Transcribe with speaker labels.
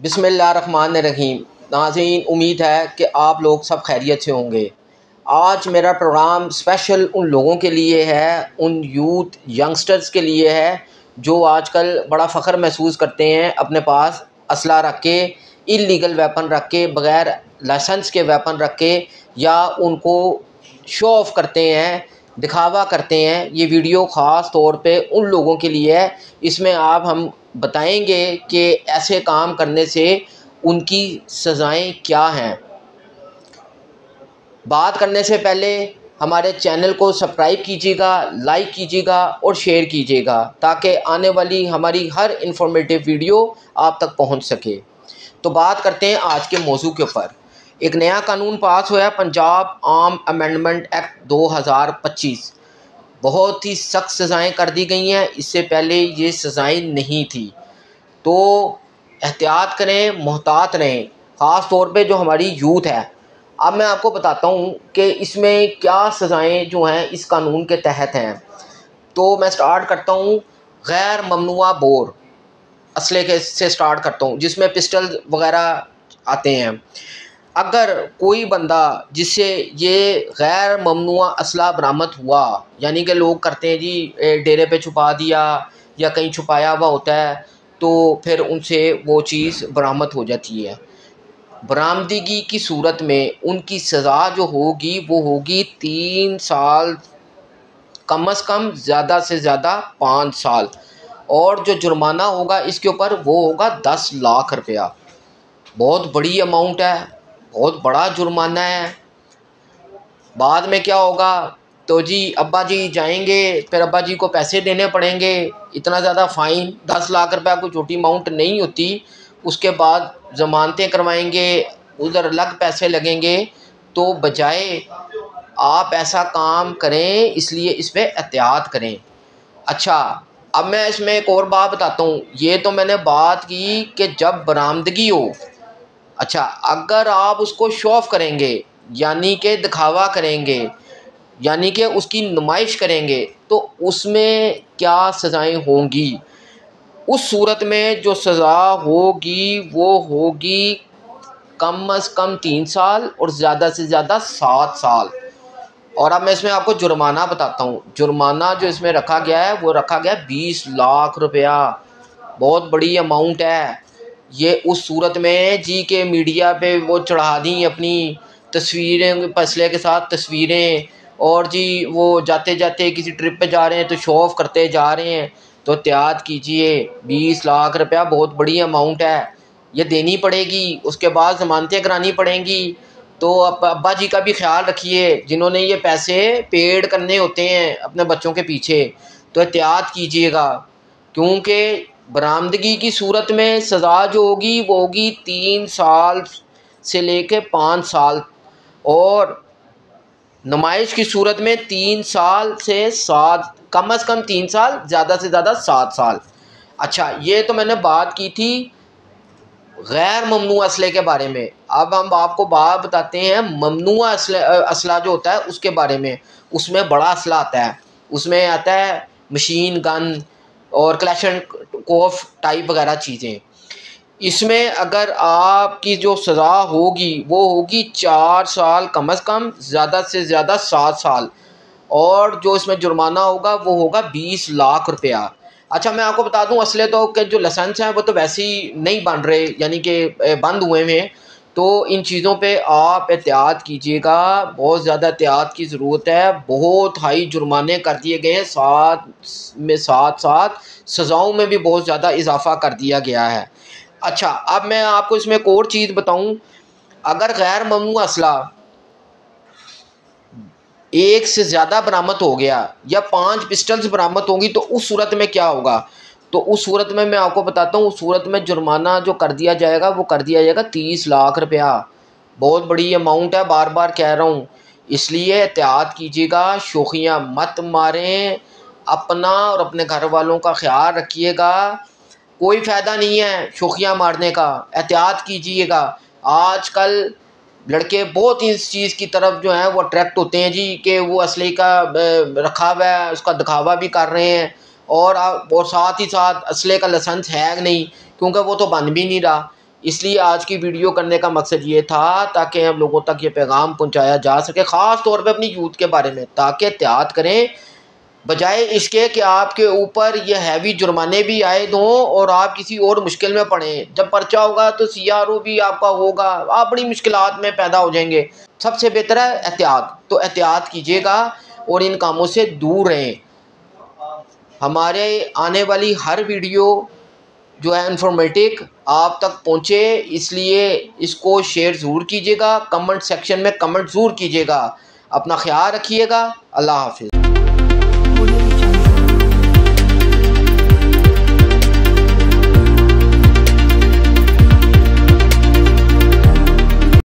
Speaker 1: बिस्मिल्लाहिर्रहमानिर्रहीम। नाज़रीन, उम्मीद है कि आप लोग सब खैरियत से होंगे। आज मेरा प्रोग्राम स्पेशल उन लोगों के लिए है, उन यूथ यंगस्टर्स के लिए है जो आजकल बड़ा फ़ख्र महसूस करते हैं अपने पास असला रख के, इल्लीगल वेपन रख के, बग़ैर लाइसेंस के वेपन रख के, या उनको शो ऑफ़ करते हैं, दिखावा करते हैं। ये वीडियो ख़ास तौर पे उन लोगों के लिए है। इसमें हम बताएंगे कि ऐसे काम करने से उनकी सज़ाएं क्या हैं। बात करने से पहले हमारे चैनल को सब्सक्राइब कीजिएगा, लाइक कीजिएगा और शेयर कीजिएगा ताकि आने वाली हमारी हर इंफॉर्मेटिव वीडियो आप तक पहुंच सके। तो बात करते हैं आज के मौजू के ऊपर। एक नया कानून पास हुआ है, पंजाब आर्म अमेंडमेंट एक्ट 2025। बहुत ही सख्त सज़ाएँ कर दी गई हैं, इससे पहले ये सज़ाएँ नहीं थी। तो एहतियात करें, मोहतात रहें, ख़ास तौर पे जो हमारी यूथ है। अब मैं आपको बताता हूँ कि इसमें क्या सज़ाएँ जो हैं इस कानून के तहत हैं। तो मैं स्टार्ट करता हूँ गैर ममनुआ बोर असले के से स्टार्ट करता हूँ, जिसमें पिस्टल वगैरह आते हैं। अगर कोई बंदा जिससे ये गैर ममनुआ असला बरामद हुआ, यानी कि लोग करते हैं जी डेरे पे छुपा दिया या कहीं छुपाया हुआ होता है, तो फिर उनसे वो चीज़ बरामद हो जाती है। बरामदगी की सूरत में उनकी सज़ा जो होगी वो होगी 3 साल, कम अज़ कम, ज़्यादा से ज़्यादा 5 साल। और जो जुर्माना होगा इसके ऊपर वो होगा 10 लाख रुपया। बहुत बड़ी अमाउंट है, बहुत बड़ा जुर्माना है। बाद में क्या होगा, तो जी अब्बा जी जाएंगे, फिर अब्बा जी को पैसे देने पड़ेंगे। इतना ज़्यादा फ़ाइन, 10 लाख रुपया कोई छोटी अमाउंट नहीं होती। उसके बाद ज़मानतें करवाएंगे, उधर अलग पैसे लगेंगे। तो बजाय आप ऐसा काम करें, इसलिए इस पर एहतियात करें। अच्छा, अब मैं इसमें एक और बात बताता हूँ। ये तो मैंने बात की कि जब बरामदगी हो। अच्छा, अगर आप उसको शो ऑफ करेंगे, यानी कि दिखावा करेंगे, यानी कि उसकी नुमाइश करेंगे, तो उसमें क्या सज़ाएं होंगी। उस सूरत में जो सज़ा होगी वो होगी कम अज़ कम 3 साल और ज़्यादा से ज़्यादा 7 साल। और अब मैं इसमें आपको जुर्माना बताता हूँ। जुर्माना जो इसमें रखा गया है वो रखा गया है 20 लाख रुपया। बहुत बड़ी अमाउंट है। ये उस सूरत में जी के मीडिया पे वो चढ़ा दी अपनी तस्वीरें, फैसले के साथ तस्वीरें, और जी वो जाते जाते किसी ट्रिप पे जा रहे हैं तो शो ऑफ करते जा रहे हैं। तो एहतियात कीजिए, 20 लाख रुपया बहुत बड़ी अमाउंट है, ये देनी पड़ेगी। उसके बाद ज़मानतें करानी पड़ेंगी। तो अब्बा जी का भी ख्याल रखिए जिन्होंने ये पैसे पेड करने होते हैं अपने बच्चों के पीछे। तो एहतियात कीजिएगा, क्योंकि बरामदगी की सूरत में सज़ा जो होगी वो होगी 3 साल से लेके 5 साल, और नुमाइश की सूरत में 3 साल से 7, कम अज़ कम 3 साल, ज़्यादा से ज़्यादा 7 साल। अच्छा, ये तो मैंने बात की थी गैर ममनुआ असले के बारे में। अब हम आपको बात बताते हैं ममनुआ असला जो होता है उसके बारे में। उसमें बड़ा असला आता है, उसमें आता है मशीन गन और क्लैशनकोफ टाइप वगैरह चीज़ें। इसमें अगर आपकी जो सज़ा होगी वो होगी 4 साल कम अज़ कम, ज़्यादा से ज़्यादा 7 साल। और जो इसमें जुर्माना होगा वो होगा 20 लाख रुपया। अच्छा, मैं आपको बता दूं, असले तो के जो लाइसेंस हैं वो तो वैसे ही नहीं बन रहे, यानी कि बंद हुए हैं। तो इन चीज़ों पे आप एहतियात कीजिएगा, बहुत ज़्यादा एहतियात की ज़रूरत है। बहुत हाई जुर्माने कर दिए गए हैं, साथ साथ सज़ाओं में भी बहुत ज़्यादा इजाफा कर दिया गया है। अच्छा, अब मैं आपको इसमें एक और चीज़ बताऊं। अगर गैर ममनू असला एक से ज़्यादा बरामद हो गया या 5 पिस्टल्स बरामद होंगी तो उस सूरत में क्या होगा। तो उस सूरत में मैं आपको बताता हूँ, उस सूरत में जुर्माना जो कर दिया जाएगा वो कर दिया जाएगा 30 लाख रुपया। बहुत बड़ी अमाउंट है, बार बार कह रहा हूँ। इसलिए एहतियात कीजिएगा, शोखियाँ मत मारें, अपना और अपने घर वालों का ख्याल रखिएगा। कोई फ़ायदा नहीं है शोखियाँ मारने का, एहतियात कीजिएगा। आजकल लड़के बहुत इस चीज़ की तरफ जो है वो अट्रैक्ट होते हैं जी कि वो असली का रखा हुआ है, उसका दिखावा भी कर रहे हैं और साथ ही साथ असले का लाइसेंस है नहीं, क्योंकि वो तो बन भी नहीं रहा। इसलिए आज की वीडियो करने का मकसद ये था ताकि हम लोगों तक ये पैगाम पहुंचाया जा सके, ख़ास तौर पे अपनी यूथ के बारे में, ताकि एहतियात करें, बजाय इसके कि आपके ऊपर ये हैवी जुर्माने भी आयद हों और आप किसी और मुश्किल में पड़ें। जब पर्चा होगा तो CRO भी आपका होगा, आप बड़ी मुश्किलात में पैदा हो जाएंगे। सबसे बेहतर है एहतियात, तो एहतियात कीजिएगा और इन कामों से दूर रहें। हमारे आने वाली हर वीडियो जो है इन्फॉर्मेटिव आप तक पहुँचे, इसलिए इसको शेयर ज़रूर कीजिएगा, कमेंट सेक्शन में कमेंट ज़रूर कीजिएगा। अपना ख्याल रखिएगा। अल्लाह हाफिज़।